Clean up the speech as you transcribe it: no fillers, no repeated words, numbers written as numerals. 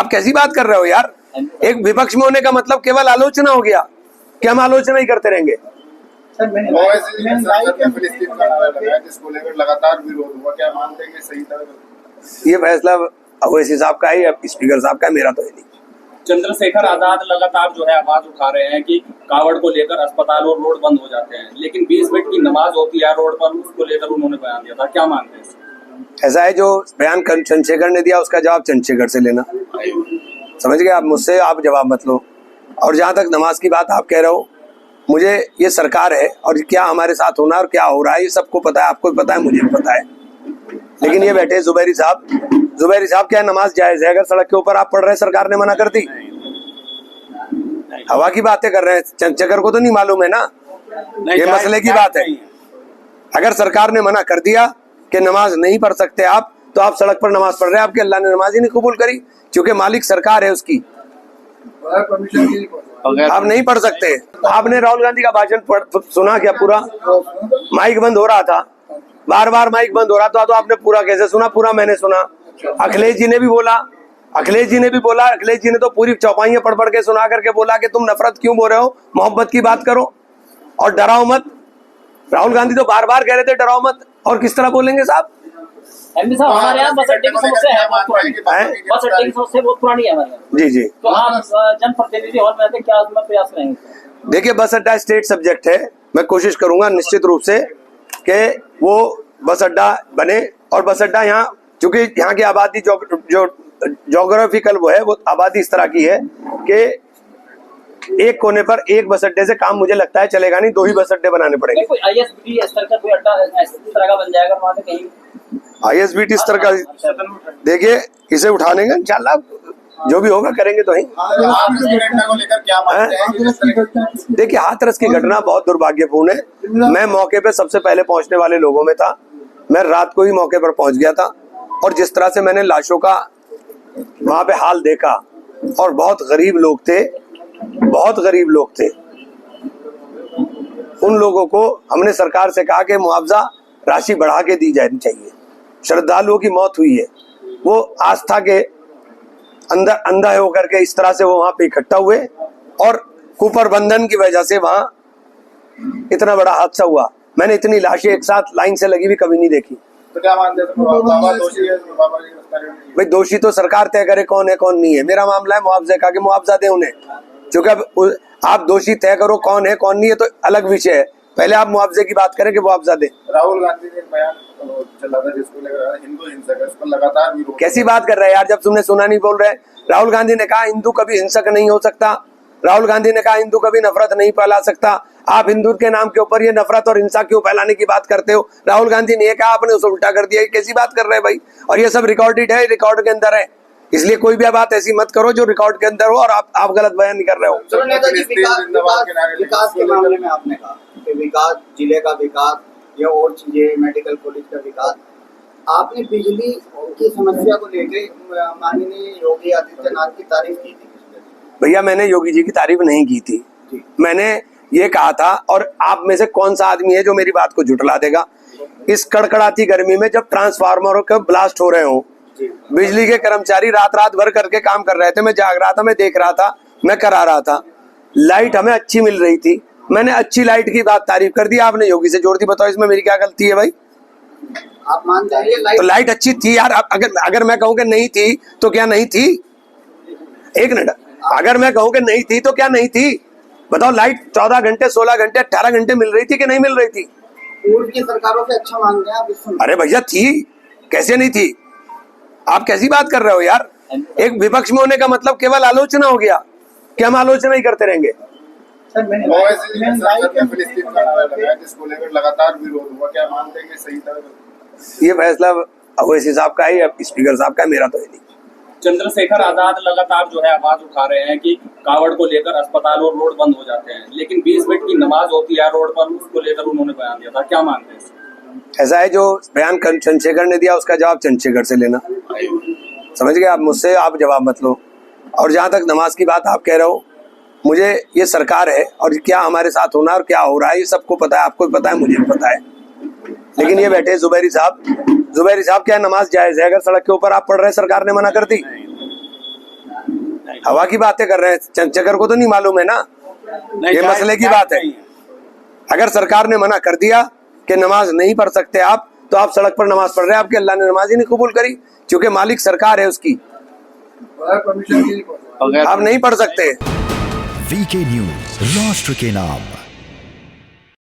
आप कैसी बात कर रहे हो यार? एक विपक्ष में होने का मतलब केवल आलोचना हो गया कि हम आलोचना ही करते रहेंगे। जिसको लेकर लगातार विरोध हुआ, क्या मानते हैं कि सही था? ये फैसला ओवैसी साहब का है या स्पीकर साहब का है, मेरा तो है नहीं। चंद्रशेखर आजाद लगातार जो है आवाज उठा रहे हैं कि कावड़ को लेकर अस्पताल और रोड बंद हो जाते हैं, लेकिन 20 मिनट की नमाज होती है रोड पर, उसको लेकर उन्होंने बयान दिया था। क्या मानते हैं? ऐसा है, जो बयान चंद्रशेखर ने दिया उसका जवाब चंद्रशेखर से लेना, समझ गए आप? मुझसे आप जवाब मत लो। और जहाँ तक नमाज की बात आप कह रहे हो, मुझे ये सरकार है और क्या हमारे साथ होना और क्या हो रहा है ये सबको पता है, आपको भी पता है, मुझे भी पता है। लेकिन ये बैठे जुबैरी साहब क्या नमाज जायज है अगर सड़क के ऊपर आप पढ़ रहे हैं? सरकार ने मना कर दी। हवा की बातें कर रहे हैं, चंद्रशेखर को तो नहीं मालूम है ना, ये मसले की बात है। अगर सरकार ने मना कर दिया कि नमाज नहीं पढ़ सकते आप, तो आप सड़क पर नमाज पढ़ रहे हैं, आपके अल्लाह ने नमाज ही नहीं कबूल करी, क्योंकि मालिक सरकार है उसकी। आप नहीं पढ़ सकते। आपने राहुल गांधी का भाषण सुना क्या? पूरा माइक बंद हो रहा था, बार बार माइक बंद हो रहा था, तो आपने पूरा कैसे सुना? पूरा मैंने सुना। अखिलेश जी ने भी बोला, अखिलेश जी ने तो पूरी चौपाइयां पढ़ पढ़ के सुना करके बोला कि तुम नफरत क्यों बोल रहे हो, मोहब्बत की बात करो और डराओ मत। राहुल गांधी तो बार बार कह रहे थे डराओ मत, और किस तरह बोलेंगे साहब? हमारे यहाँ बस अड्डे की समस्या है बहुत पुरानी, बस अड्डे की समस्या बहुत पुरानी है हमारे यहाँ। जी जी। तो आप जनप्रतिनिधि हॉल में आते क्या उसमें प्रयास करेंगे? देखिए, बस अड्डा स्टेट सब्जेक्ट है, मैं कोशिश करूंगा निश्चित रूप से कि वो बस अड्डा बने। और बस अड्डा यहाँ, क्योंकि यहाँ की आबादी जो जोग्राफिकल वो है, वो आबादी इस तरह की है कि एक कोने पर एक बस अड्डे से काम मुझे लगता है चलेगा नहीं, 2 ही बस अड्डे बनाने पड़ेंगे। कोई ISBT स्तर का कोई अड्डा इस तरह का बन जाएगा वहाँ पे कहीं? ISBT स्तर का देखिए, इसे उठाने का इंशाल्लाह जो भी होगा करेंगे तो ही। देखिए, हाथरस की घटना बहुत दुर्भाग्यपूर्ण है। मैं मौके पे सबसे पहले पहुंचने वाले लोगों में था, मैं रात को ही मौके पर पहुंच गया था, और जिस तरह से मैंने लाशों का वहां पे हाल देखा, और बहुत गरीब लोग थे, बहुत गरीब लोग थे। उन लोगों को हमने सरकार से कहा कि मुआवजा राशि बढ़ा के दी जानी चाहिए। श्रद्धालुओं की मौत हुई है, वो आस्था के अंदर अंधा होकर के इस तरह से वो वहां पे इकट्ठा हुए, और कुप्रबंधन की वजह से वहां इतना बड़ा हादसा हुआ। मैंने इतनी लाशें एक साथ लाइन से लगी हुई कभी नहीं देखी। तो क्या मानते हैं भाई, दोषी तो सरकार तय करे कौन है कौन नहीं है। मेरा मामला है मुआवजे का, कि मुआवजा दे उन्हें, क्योंकि अब आप दोषी तय करो कौन है कौन नहीं है तो अलग विषय है, पहले आप मुआवजे की बात करें कि मुआवजा दे। राहुल गांधी ने बयान चला था जिसको लेकर हिंदू हिंसक है, उसको लगातार विरोध। कैसी बात कर रहे हैं यार, जब तुमने सुना नहीं बोल रहे? राहुल गांधी ने कहा हिंदू कभी हिंसक नहीं हो सकता, राहुल गांधी ने कहा हिंदू कभी नफरत नहीं फैला सकता। आप हिंदू के नाम के ऊपर ये नफरत और हिंसा क्यों फैलाने की बात करते हो? राहुल गांधी ने ये कहा, आपने उसे उल्टा कर दिया। कैसी बात कर रहे हैं भाई? और ये सब रिकॉर्डेड है, रिकॉर्ड के अंदर है, इसलिए कोई भी बात ऐसी मत करो जो रिकॉर्ड के अंदर हो और आप गलत बयान नहीं कर रहे हो। विकास के मामले में आपने कहा कि विकास, जिले का विकास या और चीजें, मेडिकल कॉलेज का विकास, आपने बिजली की समस्या को लेकर माननीय योगी आदित्यनाथ की तारीफ की थी। भैया, मैंने योगी जी की तारीफ नहीं की थी, मैंने ये कहा था, और आप में से कौन सा आदमी है जो मेरी बात को झुठला देगा? इस कड़कड़ाती गर्मी में जब ट्रांसफार्मरों के ब्लास्ट हो रहे हो, बिजली के कर्मचारी रात भर करके काम कर रहे थे, मैं जाग रहा था, मैं देख रहा था, मैं करा रहा था, लाइट हमें अच्छी मिल रही थी, मैंने अच्छी लाइट की बात तारीफ कर दी, आपने योगी से जोड़ दी। बताओ इसमें मेरी क्या गलती है भाई? आप मान जाइए तो लाइट अच्छी थी यार। अगर मैं कहूँ कि नहीं थी तो क्या नहीं थी? एक मिनट, अगर मैं कहूँ कि नहीं थी तो क्या नहीं थी? बताओ, लाइट 14 घंटे 16 घंटे 18 घंटे मिल रही थी कि नहीं मिल रही थी? पूर्व की सरकारों से अच्छा मानते हैं आप? अरे भैया, थी, कैसे नहीं थी? आप कैसी बात कर रहे हो यार? एक विपक्ष में होने का मतलब केवल आलोचना हो गया कि हम आलोचना ही करते रहेंगे। जिसको लेकर लगातार विरोध हुआ, क्या मानते हैं कि सही था? ये फैसला ओवैसी साहब का है या स्पीकर साहब का है, मेरा तो है नहीं। चंद्रशेखर आजाद लगातार जो है आवाज उठा रहे हैं कि कावड़ को लेकर अस्पताल और रोड बंद हो जाते हैं, लेकिन 20 मिनट की नमाज होती है रोड पर, उसको लेकर उन्होंने बयान दिया था। क्या मानते हैं? ऐसा है, जो बयान चंद्रशेखर ने दिया उसका जवाब चंद्रशेखर से लेना, समझ गए आप? मुझसे आप जवाब मत लो। और जहाँ तक नमाज की बात आप कह रहे हो, मुझे ये सरकार है और क्या हमारे साथ होना और क्या हो रहा है ये सबको पता है, आपको भी पता है, मुझे भी पता है। लेकिन ये बैठे जुबैरी साहब क्या नमाज जायज है अगर सड़क के ऊपर आप पढ़ रहे हैं? सरकार ने मना कर दी। हवा की बातें कर रहे हैं, चंद्रशेखर को तो नहीं मालूम है ना, ये मसले की बात है। अगर सरकार ने मना कर दिया कि नमाज नहीं पढ़ सकते आप, तो आप सड़क पर नमाज पढ़ रहे हैं, आपके अल्लाह ने नमाज ही नहीं कबूल करी, क्योंकि मालिक सरकार है उसकी, आप नहीं पढ़ सकते। वीके न्यूज, राष्ट्र के नाम।